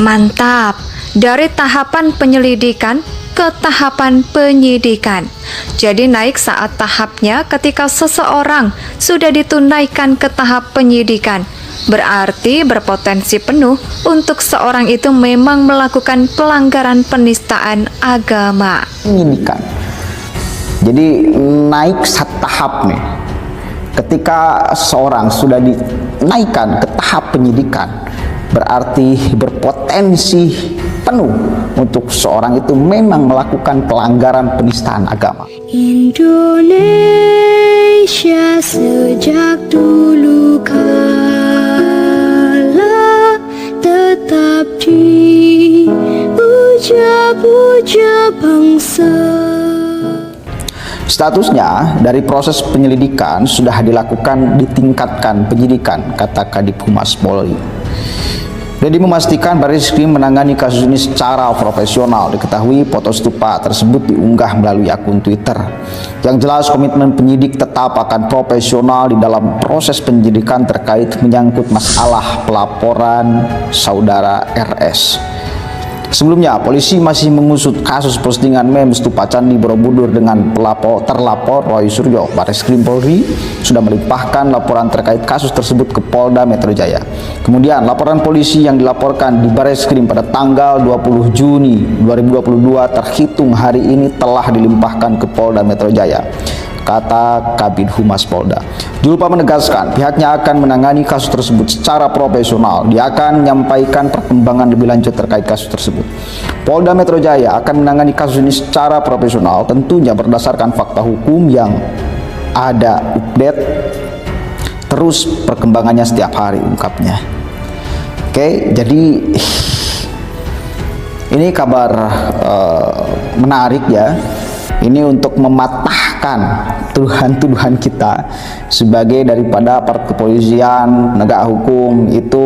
Mantap, dari tahapan penyelidikan ke tahapan penyidikan. Jadi naik saat tahapnya ketika seseorang sudah ditunaikan ke tahap penyidikan. Berarti berpotensi penuh untuk seorang itu memang melakukan pelanggaran penistaan agama. Penyidikan. Jadi naik satu tahap nih. Ketika seorang sudah dinaikkan ke tahap penyidikan, berarti berpotensi penuh untuk seorang itu memang melakukan pelanggaran penistaan agama. Indonesia sejak dulu kala tetap dipuja-puja bangsa. Statusnya dari proses penyelidikan sudah ditingkatkan penyidikan, kata Kadif Humas Polri. Dedi memastikan Barreskrim menangani kasus ini secara profesional. Diketahui foto stupa tersebut diunggah melalui akun Twitter. Yang jelas komitmen penyidik tetap akan profesional di dalam proses penyidikan terkait menyangkut masalah pelaporan saudara RS. Sebelumnya, polisi masih mengusut kasus postingan meme stupa Candi Borobudur dengan terlapor Roy Suryo. Barreskrim Polri sudah melimpahkan laporan terkait kasus tersebut ke Polda Metro Jaya. Kemudian, laporan polisi yang dilaporkan di Barreskrim pada tanggal 20 Juni 2022 terhitung hari ini telah dilimpahkan ke Polda Metro Jaya, kata Kabid Humas Polda. Julpa menegaskan pihaknya akan menangani kasus tersebut secara profesional. Dia akan menyampaikan perkembangan lebih lanjut terkait kasus tersebut. Polda Metro Jaya akan menangani kasus ini secara profesional, tentunya berdasarkan fakta hukum yang ada, update terus perkembangannya setiap hari, ungkapnya. Oke, jadi ini kabar menarik ya. Ini untuk mematahkan tuduhan-tuduhan kita sebagai daripada aparat kepolisian, penegak hukum itu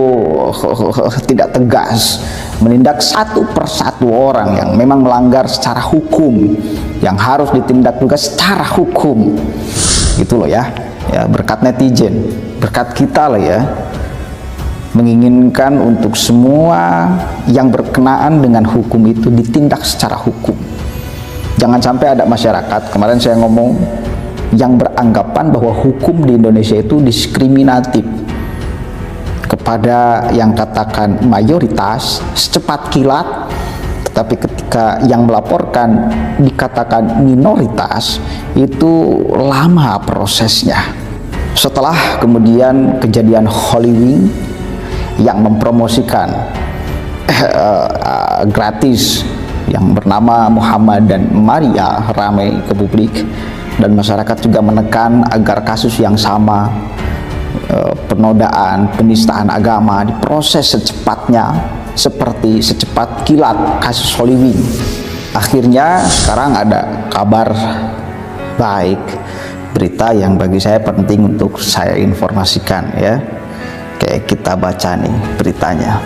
tidak tegas menindak satu persatu orang yang memang melanggar secara hukum, yang harus ditindak juga secara hukum. Gitu loh ya. Ya, berkat netizen, berkat kita loh ya, menginginkan untuk semua yang berkenaan dengan hukum itu ditindak secara hukum. Jangan sampai ada masyarakat, kemarin saya ngomong, yang beranggapan bahwa hukum di Indonesia itu diskriminatif kepada yang katakan mayoritas secepat kilat, tetapi ketika yang melaporkan dikatakan minoritas, itu lama prosesnya. Setelah kemudian kejadian Holy Wing yang mempromosikan gratis yang bernama Muhammad dan Maria ramai ke publik, dan masyarakat juga menekan agar kasus yang sama, penodaan, penistaan agama diproses secepatnya seperti secepat kilat kasus Holy Wing. Akhirnya sekarang ada kabar baik, berita yang bagi saya penting untuk saya informasikan ya. Kayak kita baca nih beritanya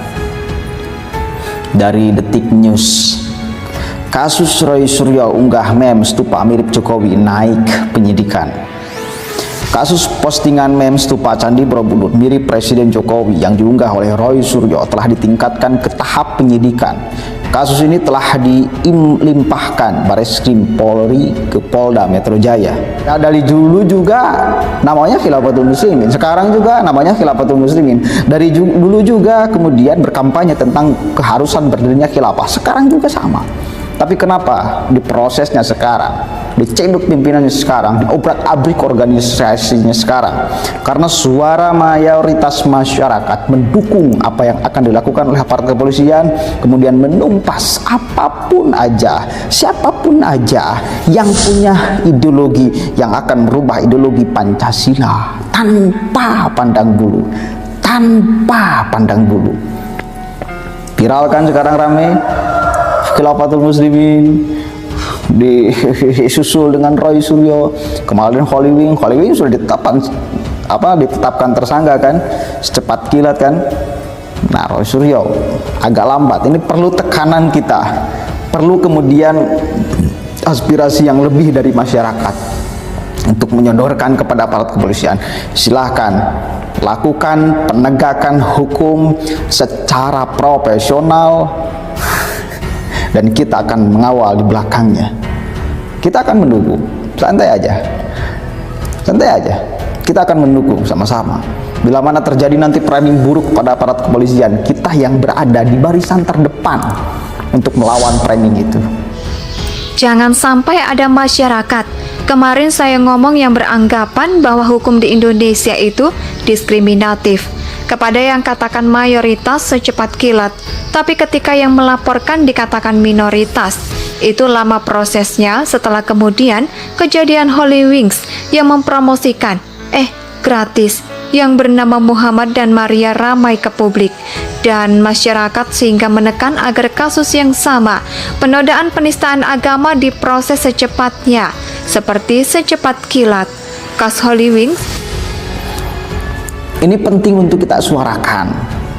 dari Detik News. Kasus Roy Suryo unggah meme stupa mirip Jokowi naik penyidikan. Kasus postingan meme stupa Candi Borobudur mirip Presiden Jokowi yang diunggah oleh Roy Suryo telah ditingkatkan ke tahap penyidikan. Kasus ini telah dilimpahkan Barreskrim Polri ke Polda Metro Jaya. Nah, dari dulu juga namanya Khilafatul Muslimin, sekarang juga namanya Khilafatul Muslimin. Dari dulu juga kemudian berkampanye tentang keharusan berdirinya khilafah, sekarang juga sama. Tapi kenapa diprosesnya sekarang, dicenduk pimpinannya sekarang, diobrak-abrik organisasinya sekarang? Karena suara mayoritas masyarakat mendukung apa yang akan dilakukan oleh aparat kepolisian, kemudian menumpas apapun aja, siapapun aja yang punya ideologi yang akan merubah ideologi Pancasila tanpa pandang bulu, tanpa pandang bulu. Viral kan sekarang rame Khilafatul Muslimin disusul dengan Roy Suryo. Kemarin Holy Wing sudah ditetapkan tersangka kan, secepat kilat kan. Nah, Roy Suryo agak lambat. Ini perlu tekanan kita, perlu kemudian aspirasi yang lebih dari masyarakat untuk menyodorkan kepada aparat kepolisian. Silahkan lakukan penegakan hukum secara profesional, dan kita akan mengawal di belakangnya. Kita akan mendukung, santai aja, kita akan mendukung sama-sama. Bila mana terjadi nanti framing buruk pada aparat kepolisian, kita yang berada di barisan terdepan untuk melawan framing itu. Jangan sampai ada masyarakat. Kemarin saya ngomong yang beranggapan bahwa hukum di Indonesia itu diskriminatif kepada yang katakan mayoritas secepat kilat, tapi ketika yang melaporkan dikatakan minoritas. Itu lama prosesnya setelah kemudian kejadian Holy Wings yang mempromosikan gratis yang bernama Muhammad dan Maria ramai ke publik dan masyarakat sehingga menekan agar kasus yang sama, penodaan penistaan agama, diproses secepatnya seperti secepat kilat. Kasus Holy Wings ini penting untuk kita suarakan,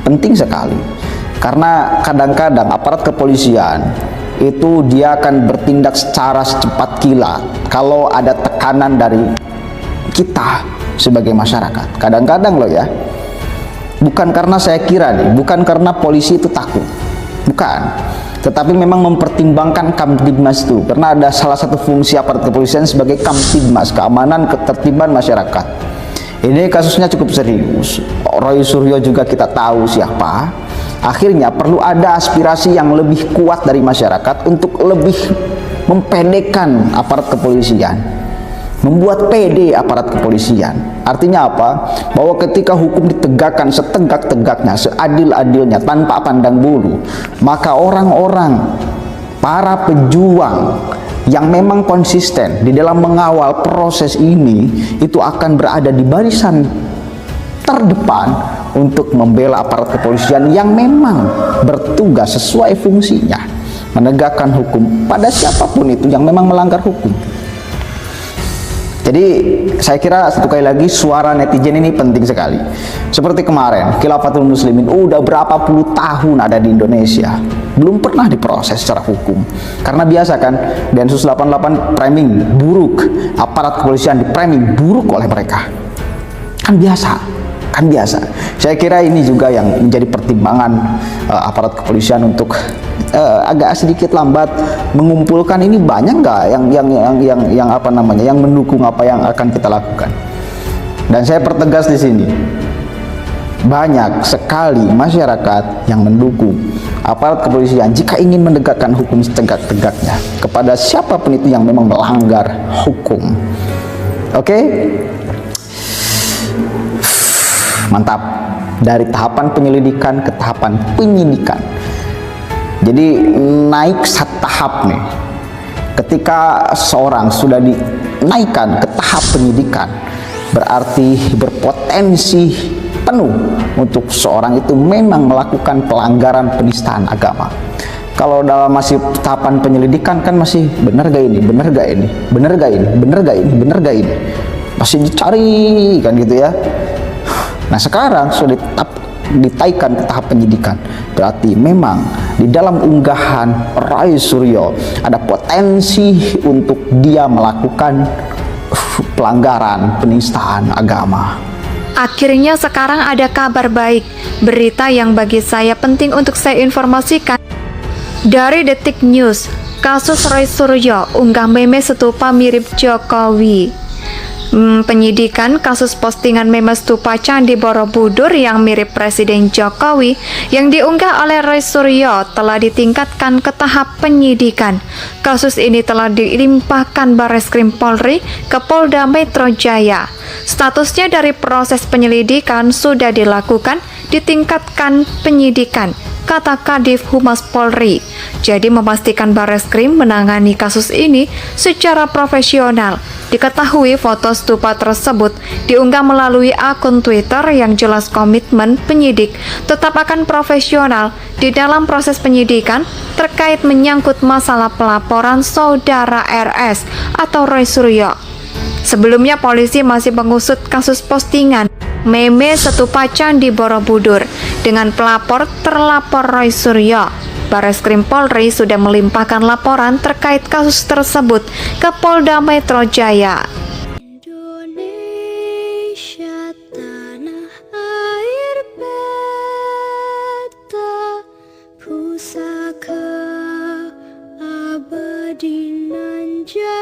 penting sekali, karena kadang-kadang aparat kepolisian itu dia akan bertindak secara secepat kilat kalau ada tekanan dari kita sebagai masyarakat. Kadang-kadang loh ya, bukan karena saya kira nih, bukan karena polisi itu takut, bukan, tetapi memang mempertimbangkan Kamtibmas itu, karena ada salah satu fungsi aparat kepolisian sebagai Kamtibmas, keamanan ketertiban masyarakat. Ini kasusnya cukup serius. Roy Suryo juga kita tahu siapa. Akhirnya perlu ada aspirasi yang lebih kuat dari masyarakat untuk lebih mempendekkan aparat kepolisian, membuat PD aparat kepolisian. Artinya apa? Bahwa ketika hukum ditegakkan setegak-tegaknya, seadil-adilnya, tanpa pandang bulu, maka orang-orang, para pejuang yang memang konsisten di dalam mengawal proses ini itu akan berada di barisan terdepan untuk membela aparat kepolisian yang memang bertugas sesuai fungsinya menegakkan hukum pada siapapun itu yang memang melanggar hukum. Jadi saya kira sekali lagi suara netizen ini penting sekali. Seperti kemarin Khilafatul Muslimin udah berapa puluh tahun ada di Indonesia, belum pernah diproses secara hukum. Karena biasa kan Densus 88 framing buruk, aparat kepolisian di framing buruk oleh mereka. Kan biasa. Saya kira ini juga yang menjadi pertimbangan aparat kepolisian untuk agak sedikit lambat mengumpulkan ini. Banyak nggak yang apa namanya, yang mendukung apa yang akan kita lakukan. Dan saya pertegas di sini, banyak sekali masyarakat yang mendukung aparat kepolisian jika ingin menegakkan hukum setegak-tegaknya kepada siapapun itu yang memang melanggar hukum. Oke? Mantap. Dari tahapan penyelidikan ke tahapan penyidikan. Jadi naik satu tahap nih. Ketika seorang sudah dinaikkan ke tahap penyidikan, berarti berpotensi penuh untuk seorang itu memang melakukan pelanggaran penistaan agama. Kalau dalam masih tahapan penyelidikan kan masih benar gak ini, benar gak ini, benar gak ini, benar gak ini, benar gak ini, masih dicari kan gitu ya. Nah sekarang sudah ditaikan ke tahap penyidikan, berarti memang di dalam unggahan Roy Suryo ada potensi untuk dia melakukan pelanggaran penistaan agama. Akhirnya sekarang ada kabar baik, berita yang bagi saya penting untuk saya informasikan. Dari Detik News, kasus Roy Suryo unggah meme stupa mirip Jokowi. Penyidikan kasus postingan meme stupa Candi Borobudur yang mirip Presiden Jokowi yang diunggah oleh Roy Suryo telah ditingkatkan ke tahap penyidikan. Kasus ini telah dilimpahkan Barreskrim Polri ke Polda Metro Jaya. Statusnya dari proses penyelidikan sudah dilakukan, ditingkatkan penyidikan, kata Kadif Humas Polri. Jadi memastikan Barreskrim menangani kasus ini secara profesional. Diketahui foto stupa tersebut diunggah melalui akun Twitter yang jelas komitmen penyidik tetap akan profesional di dalam proses penyidikan terkait menyangkut masalah pelaporan saudara RS atau Roy Suryo. Sebelumnya polisi masih mengusut kasus postingan meme stupa Candi Borobudur dengan pelapor terlapor Roy Suryo. Barreskrim Polri sudah melimpahkan laporan terkait kasus tersebut ke Polda Metro Jaya. Indonesia tanah saka abadi nan jaya.